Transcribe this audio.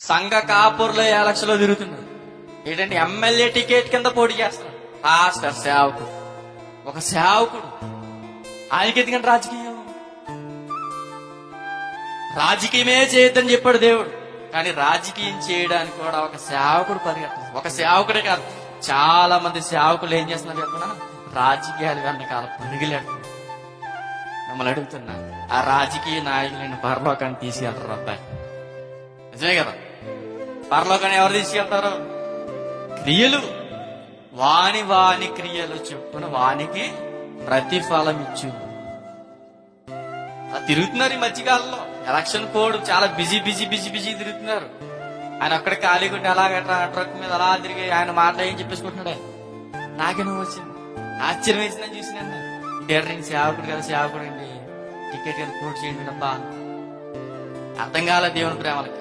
సంఘ కాపుర్లో ఎలక్షన్లో తిరుగుతున్నాడు. ఏంటంటే ఎమ్మెల్యే టికెట్ కింద పోటీ చేస్తున్నాడు. పాస్టర్ సేవకుడు, ఒక సేవకుడు. ఆయనకి ఎందుకంటే రాజకీయమే చేయొద్దని చెప్పాడు దేవుడు. కానీ రాజకీయం చేయడానికి కూడా ఒక సేవకుడు పరిగెత్తాడు. ఒక సేవకుడే కాదు, చాలా మంది సేవకులు ఏం చేస్తున్నారు చెప్పినా రాజకీయాలు వెనకాల పరిగిలేడు. మిమ్మల్ని అడుగుతున్నా, ఆ రాజకీయ నాయకులను పరలోకాన్ని తీసుకెళ్తారు అబ్బాయి? నిజమే కదా? పరలోకాన్ని ఎవరు తీసుకెళ్తారు? క్రియలు. వాని క్రియలు చెప్పున వానికి ప్రతిఫలం ఇచ్చు. తిరుగుతున్నారు ఈ మధ్యకాలంలో. ఎలక్షన్ కోడ్ చాలా బిజీ తిరుగుతున్నారు. ఆయన అక్కడ ఖాళీ కొట్టి అలాగ ట్రక్ మీద అలా తిరిగి ఆయన మాటలు ఏం చెప్పేసుకుంటున్నాడు. నాకేమో వచ్చింది, ఆశ్చర్యం వేసిందని చూసినాను. థియేటర్ సేవకుడు కదా, సేవకుడు అండి, టికెట్ కదా కోట్ చేయండి అబ్బా. అర్థం కాలే దేవుని ప్రేమలకి.